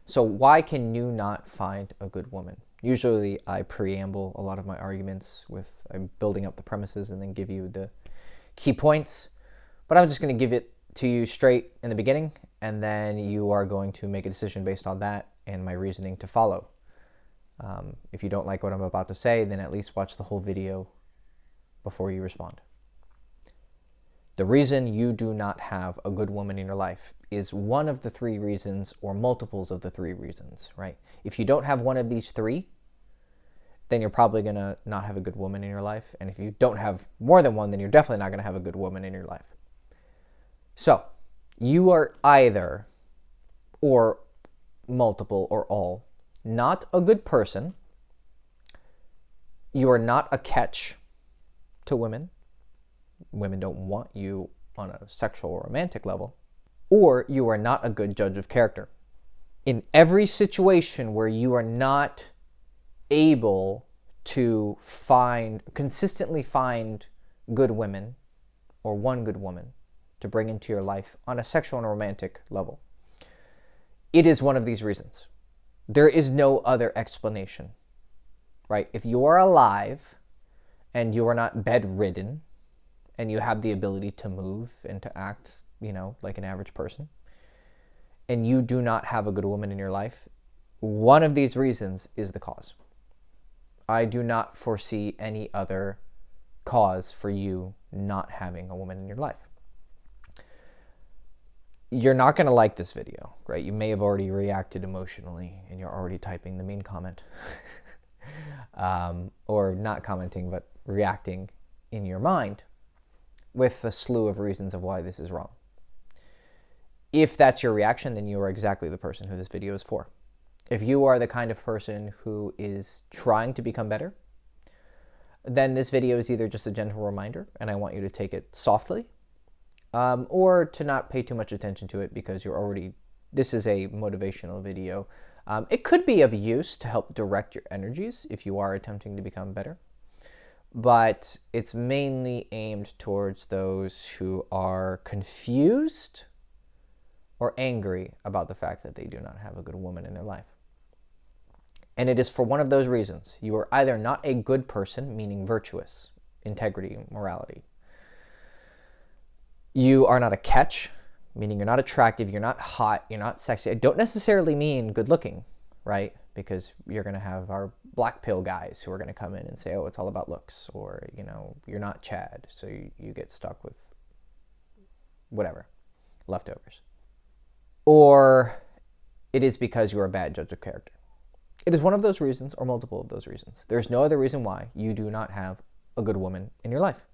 So why can you not find a good woman? Usually I preamble a lot of my arguments with I'm building up the premises and then give you the key points. But I'm just going to give it to you straight in the beginning, and then you are going to make a decision based on that and my reasoning to follow. If you don't like what I'm about to say, then at least watch the whole video before you respond. The reason you do not have a good woman in your life is one of the three reasons or multiples of the three reasons, right? If you don't have one of these three, then you're probably going to not have a good woman in your life. And if you don't have more than one, then you're definitely not going to have a good woman in your life. So you are either, or multiple or all, not a good person. You are not a catch to women. Women don't want you on a sexual or romantic level. Or you are not a good judge of character. In every situation where you are not able to consistently find good women or one good woman to bring into your life on a sexual and romantic level, it is one of these reasons. There is no other explanation, right? If you are alive and you are not bedridden and you have the ability to move and to act, like an average person, and you do not have a good woman in your life, one of these reasons is the cause. I do not foresee any other cause for you not having a woman in your life. You're not going to like this video, right? You may have already reacted emotionally and you're already typing the mean comment. Or not commenting, but reacting in your mind with a slew of reasons of why this is wrong. If that's your reaction, then you are exactly the person who this video is for. If you are the kind of person who is trying to become better, then this video is either just a gentle reminder, and I want you to take it softly, or to not pay too much attention to it because this is a motivational video. It could be of use to help direct your energies if you are attempting to become better, but it's mainly aimed towards those who are confused or angry about the fact that they do not have a good woman in their life. And it is for one of those reasons. You are either not a good person, meaning virtuous, integrity, morality. You are not a catch, meaning you're not attractive, you're not hot, you're not sexy. I don't necessarily mean good looking, right? Because you're going to have our black pill guys who are going to come in and say, oh, it's all about looks, or, you're not Chad, so you get stuck with whatever, leftovers. Or it is because you're a bad judge of character. It is one of those reasons or multiple of those reasons. There's no other reason why you do not have a good woman in your life,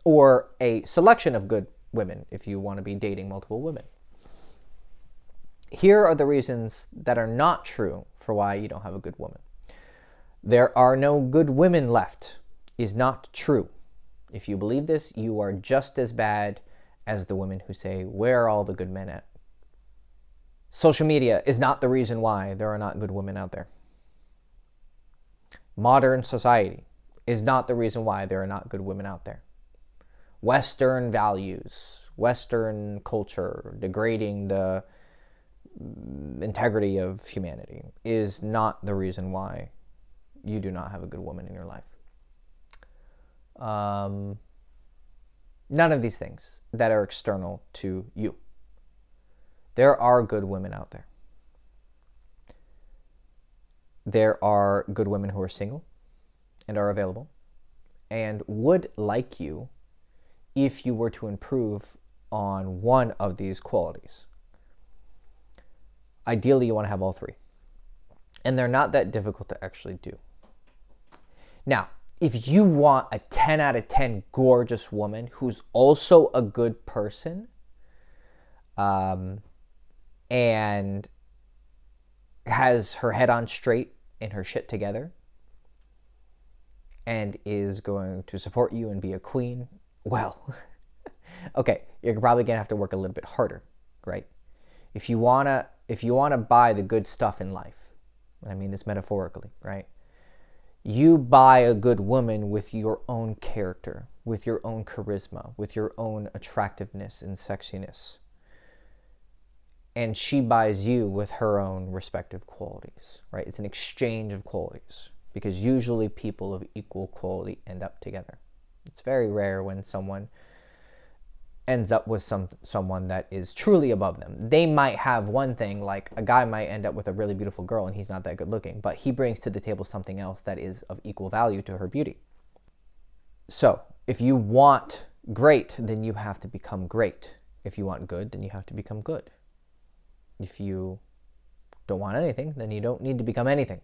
or a selection of good women if you want to be dating multiple women. Here are the reasons that are not true for why you don't have a good woman. There are no good women left is not true. If you believe this, you are just as bad as the women who say, where are all the good men at? Social media is not the reason why there are not good women out there. Modern society is not the reason why there are not good women out there. Western values, Western culture, degrading the integrity of humanity is not the reason why you do not have a good woman in your life. None of these things that are external to you. There are good women out there. There are good women who are single and are available and would like you if you were to improve on one of these qualities. Ideally, you want to have all three. And they're not that difficult to actually do. Now, if you want a 10 out of 10 gorgeous woman who's also a good person, and has her head on straight and her shit together, and is going to support you and be a queen, well, okay, you're probably going to have to work a little bit harder, right? If you want to buy the good stuff in life, and I mean this metaphorically, right? You buy a good woman with your own character, with your own charisma, with your own attractiveness and sexiness. and she buys you with her own respective qualities, right? It's an exchange of qualities, because usually people of equal quality end up together. It's very rare when someone ends up with someone that is truly above them. They might have one thing, like a guy might end up with a really beautiful girl and he's not that good looking, but he brings to the table something else that is of equal value to her beauty. So if you want great, then you have to become great. If you want good, then you have to become good. If you don't want anything, then you don't need to become anything.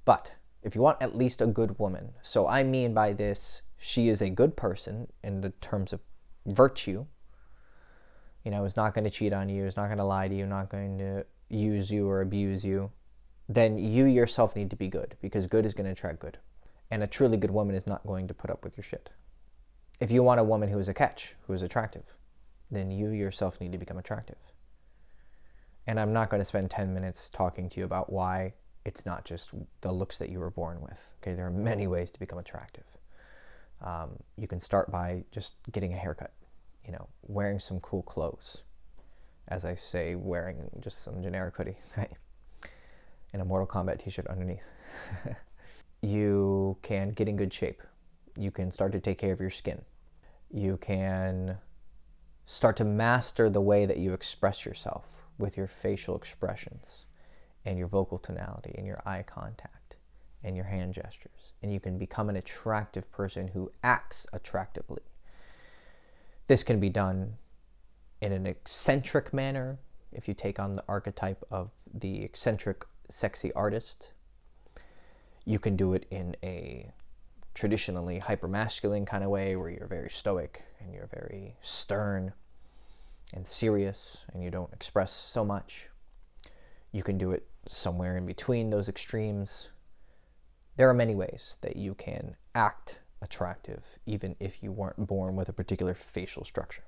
But if you want at least a good woman, so I mean by this, she is a good person in the terms of virtue, is not going to cheat on you, is not going to lie to you, not going to use you or abuse you, then you yourself need to be good, because good is going to attract good. And a truly good woman is not going to put up with your shit. If you want a woman who is a catch, who is attractive, then you yourself need to become attractive. And I'm not going to spend 10 minutes talking to you about why it's not just the looks that you were born with. Okay, there are many ways to become attractive. You can start by just getting a haircut, wearing some cool clothes. As I say, wearing just some generic hoodie, right? And a Mortal Kombat t-shirt underneath. You can get in good shape. You can start to take care of your skin. You can start to master the way that you express yourself with your facial expressions and your vocal tonality and your eye contact and your hand gestures. And you can become an attractive person who acts attractively. This can be done in an eccentric manner, if you take on the archetype of the eccentric, sexy artist. You can do it in a traditionally hypermasculine kind of way, where you're very stoic and you're very stern and serious and you don't express so much. You can do it somewhere in between those extremes. There are many ways that you can act attractive, even if you weren't born with a particular facial structure.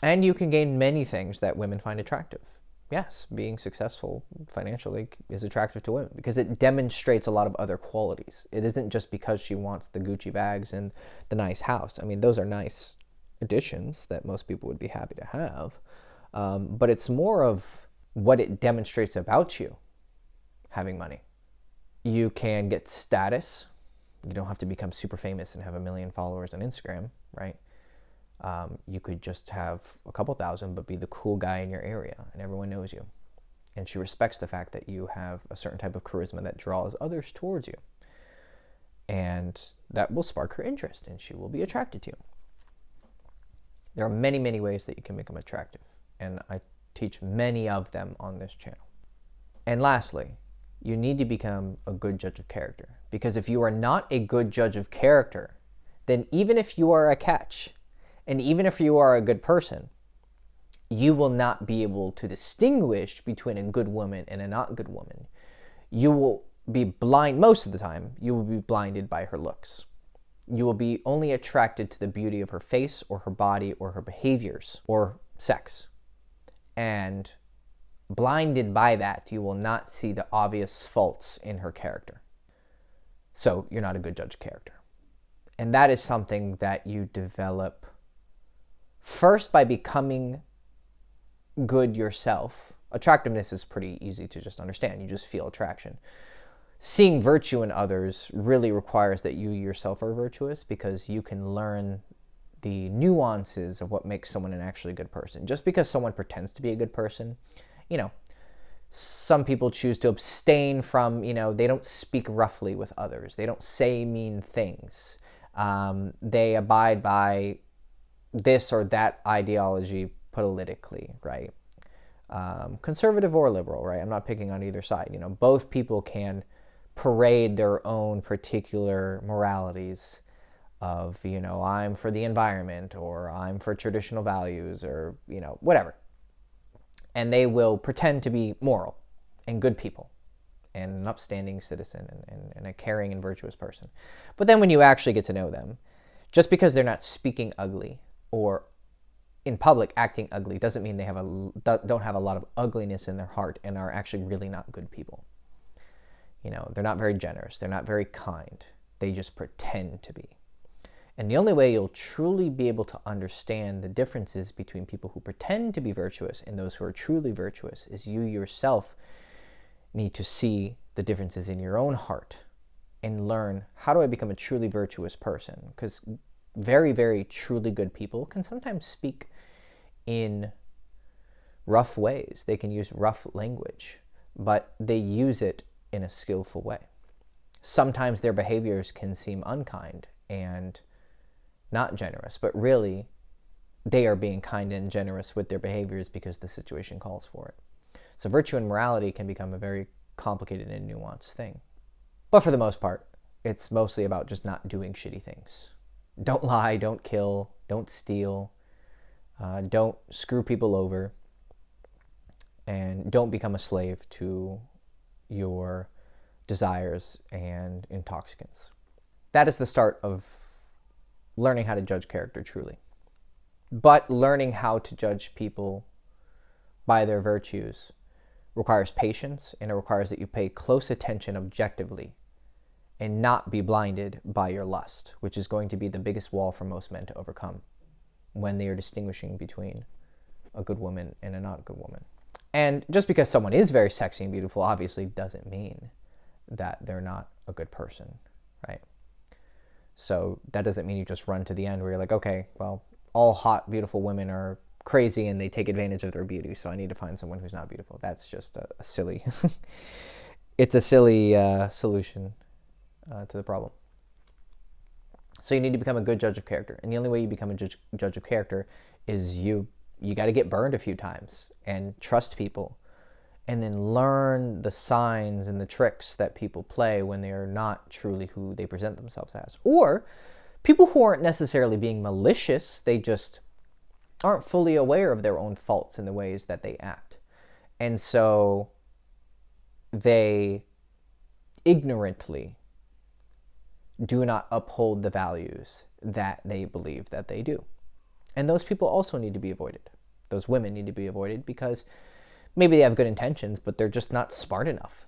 And you can gain many things that women find attractive. Yes, being successful financially is attractive to women because it demonstrates a lot of other qualities. It isn't just because she wants the Gucci bags and the nice house. I mean, those are nice additions that most people would be happy to have. But it's more of what it demonstrates about you, having money. You can get status. You don't have to become super famous and have 1 million followers on Instagram, right? You could just have a couple thousand, but be the cool guy in your area and everyone knows you. And she respects the fact that you have a certain type of charisma that draws others towards you. And that will spark her interest and she will be attracted to you. There are many, many ways that you can become attractive. And I teach many of them on this channel. And lastly, you need to become a good judge of character. Because if you are not a good judge of character, then even if you are a catch, and even if you are a good person, you will not be able to distinguish between a good woman and a not good woman. You will be blind, most of the time, you will be blinded by her looks. You will be only attracted to the beauty of her face or her body or her behaviors or sex. And blinded by that, you will not see the obvious faults in her character. So you're not a good judge of character. And that is something that you develop first by becoming good yourself. Attractiveness is pretty easy to just understand. You just feel attraction. Seeing virtue in others really requires that you yourself are virtuous, because you can learn the nuances of what makes someone an actually good person. Just because someone pretends to be a good person, some people choose to abstain from, they don't speak roughly with others. They don't say mean things. They abide by this or that ideology politically, right? Conservative or liberal, right? I'm not picking on either side. Both people can parade their own particular moralities of, I'm for the environment, or I'm for traditional values, or, whatever. And they will pretend to be moral and good people and an upstanding citizen and a caring and virtuous person. But then when you actually get to know them, just because they're not speaking ugly or in public acting ugly doesn't mean they don't have a lot of ugliness in their heart and are actually really not good people. They're not very generous. They're not very kind. They just pretend to be. And the only way you'll truly be able to understand the differences between people who pretend to be virtuous and those who are truly virtuous is you yourself need to see the differences in your own heart and learn, how do I become a truly virtuous person? Because very, very truly good people can sometimes speak in rough ways. They can use rough language, but they use it in a skillful way. Sometimes their behaviors can seem unkind and not generous, but really they are being kind and generous with their behaviors because the situation calls for it. So virtue and morality can become a very complicated and nuanced thing. But for the most part, it's mostly about just not doing shitty things. Don't lie, don't kill, don't steal, don't screw people over, and don't become a slave to your desires and intoxicants. That is the start of learning how to judge character truly. But learning how to judge people by their virtues requires patience, and it requires that you pay close attention objectively and not be blinded by your lust, which is going to be the biggest wall for most men to overcome when they are distinguishing between a good woman and a not good woman. And just because someone is very sexy and beautiful obviously doesn't mean that they're not a good person, right? So that doesn't mean you just run to the end where you're like, okay, well, all hot, beautiful women are crazy and they take advantage of their beauty, so I need to find someone who's not beautiful. That's just a silly, it's a silly solution to the problem. So you need to become a good judge of character. And the only way you become a judge of character is you got to get burned a few times and trust people, and then learn the signs and the tricks that people play when they are not truly who they present themselves as. Or people who aren't necessarily being malicious, they just aren't fully aware of their own faults in the ways that they act. And so they ignorantly do not uphold the values that they believe that they do. And those people also need to be avoided. Those women need to be avoided because maybe they have good intentions, but they're just not smart enough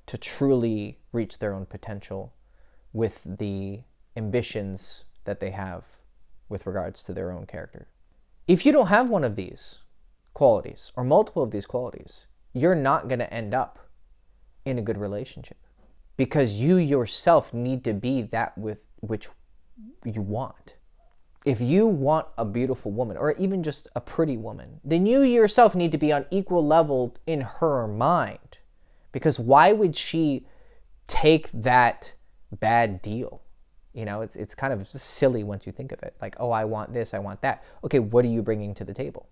to truly reach their own potential with the ambitions that they have with regards to their own character. If you don't have one of these qualities or multiple of these qualities, you're not going to end up in a good relationship, because you yourself need to be that with which you want. If you want a beautiful woman, or even just a pretty woman, then you yourself need to be on equal level in her mind. Because why would she take that bad deal? You know, it's kind of silly once you think of it. Like, oh, I want this, I want that. Okay, what are you bringing to the table?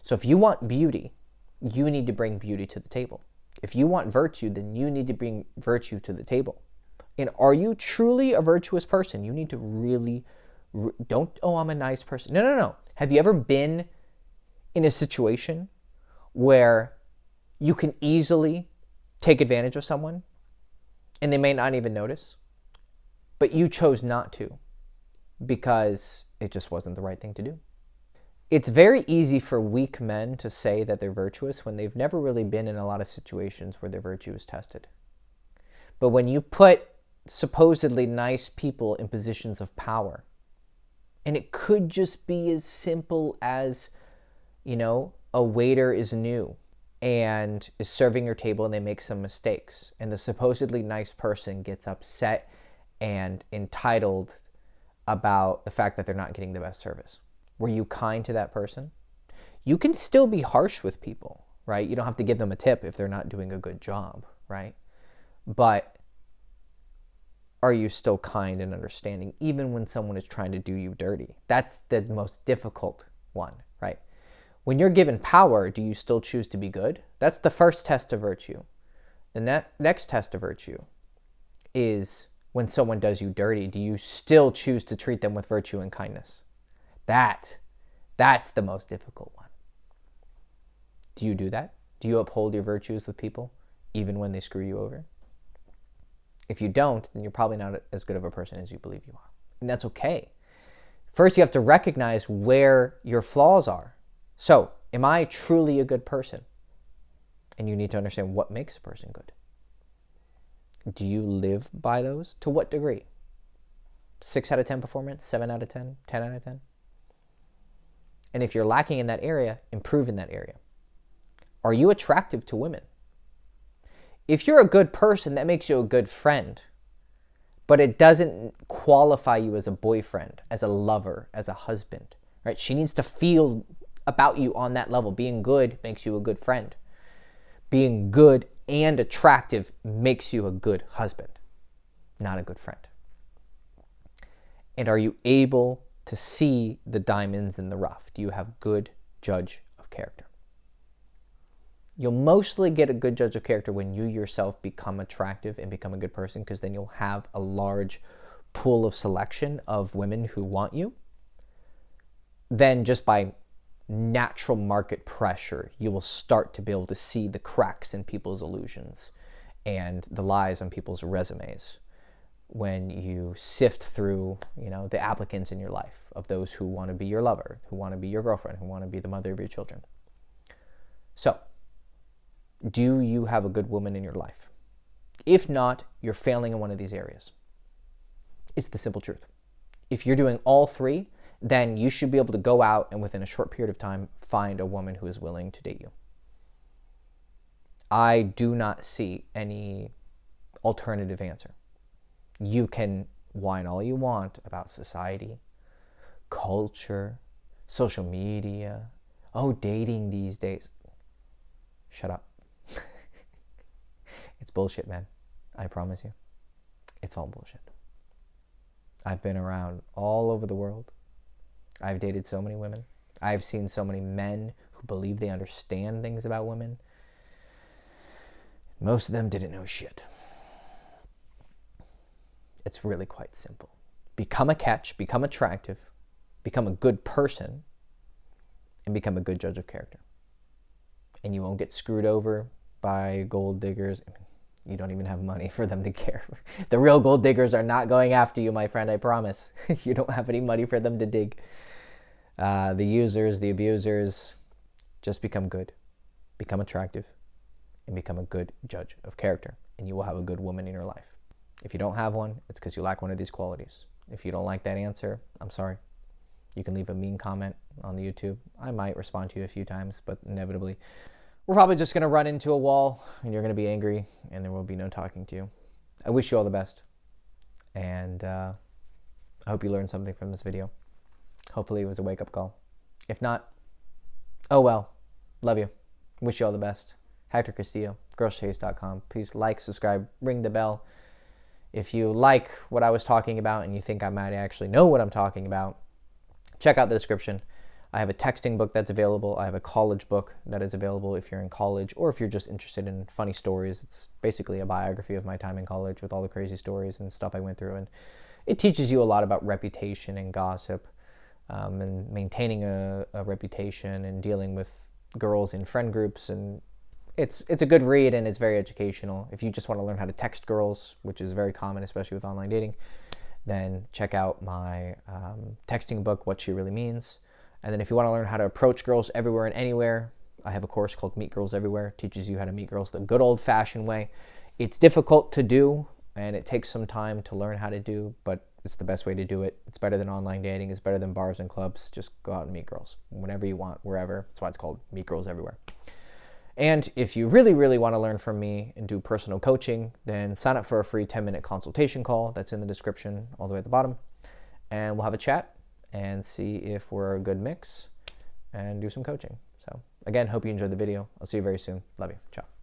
So if you want beauty, you need to bring beauty to the table. If you want virtue, then you need to bring virtue to the table. And are you truly a virtuous person? You need to really, don't, oh, I'm a nice person. No. Have you ever been in a situation where you can easily take advantage of someone and they may not even notice, but you chose not to because it just wasn't the right thing to do? It's very easy for weak men to say that they're virtuous when they've never really been in a lot of situations where their virtue is tested. But when you put supposedly nice people in positions of power, and it could just be as simple as, you know, a waiter is new and is serving your table and they make some mistakes, and the supposedly nice person gets upset and entitled about the fact that they're not getting the best service. Were you kind to that person? You can still be harsh with people, right? You don't have to give them a tip if they're not doing a good job, right? But are you still kind and understanding even when someone is trying to do you dirty? That's the most difficult one, right? When you're given power, do you still choose to be good? That's the first test of virtue. The next test of virtue is when someone does you dirty, do you still choose to treat them with virtue and kindness? That's the most difficult one. Do you do that? Do you uphold your virtues with people even when they screw you over? If you don't, then you're probably not as good of a person as you believe you are. And that's okay. First, you have to recognize where your flaws are. So, am I truly a good person? And you need to understand what makes a person good. Do you live by those? To what degree? 6 out of 10 performance, 7 out of 10, 10 out of 10. And if you're lacking in that area, improve in that area. Are you attractive to women? If you're a good person, that makes you a good friend, but it doesn't qualify you as a boyfriend, as a lover, as a husband, right? She needs to feel about you on that level. Being good makes you a good friend. Being good and attractive makes you a good husband, not a good friend. And are you able to see the diamonds in the rough? Do you have good judge of character? You'll mostly get a good judge of character when you yourself become attractive and become a good person, because then you'll have a large pool of selection of women who want you. Then just by natural market pressure, you will start to be able to see the cracks in people's illusions and the lies on people's resumes when you sift through, the applicants in your life of those who want to be your lover, who want to be your girlfriend, who want to be the mother of your children. So, do you have a good woman in your life? If not, you're failing in one of these areas. It's the simple truth. If you're doing all three, then you should be able to go out and within a short period of time find a woman who is willing to date you. I do not see any alternative answer. You can whine all you want about society, culture, social media, dating these days. Shut up. It's bullshit, man. I promise you. It's all bullshit. I've been around all over the world. I've dated so many women. I've seen so many men who believe they understand things about women. Most of them didn't know shit. It's really quite simple. Become a catch, become attractive, become a good person, and become a good judge of character. And you won't get screwed over by gold diggers. You don't even have money for them to care. The real gold diggers are not going after you, my friend, I promise. You don't have any money for them to dig. The users, the abusers, just become good, become attractive, and become a good judge of character. And you will have a good woman in your life. If you don't have one, it's because you lack one of these qualities. If you don't like that answer, I'm sorry. You can leave a mean comment on the YouTube. I might respond to you a few times, but inevitably, we're probably just going to run into a wall and you're going to be angry and there will be no talking to you. I wish you all the best. And I hope you learned something from this video. Hopefully it was a wake-up call. If not, oh well. Love you. Wish you all the best. Hector Castillo, girlschase.com. Please like, subscribe, ring the bell. If you like what I was talking about and you think I might actually know what I'm talking about, check out the description. I have a texting book that's available. I have a college book that is available if you're in college or if you're just interested in funny stories. It's basically a biography of my time in college with all the crazy stories and stuff I went through. And it teaches you a lot about reputation and gossip and maintaining a reputation and dealing with girls in friend groups. And it's a good read and it's very educational. If you just want to learn how to text girls, which is very common, especially with online dating, then check out my texting book, What She Really Means. And then if you want to learn how to approach girls everywhere and anywhere, I have a course called Meet Girls Everywhere. It teaches you how to meet girls the good old-fashioned way. It's difficult to do, and it takes some time to learn how to do, but it's the best way to do it. It's better than online dating. It's better than bars and clubs. Just go out and meet girls whenever you want, wherever. That's why it's called Meet Girls Everywhere. And if you really, really want to learn from me and do personal coaching, then sign up for a free 10-minute consultation call. That's in the description all the way at the bottom. And we'll have a chat and see if we're a good mix and do some coaching. So again, hope you enjoyed the video. I'll see you very soon. Love you. Ciao.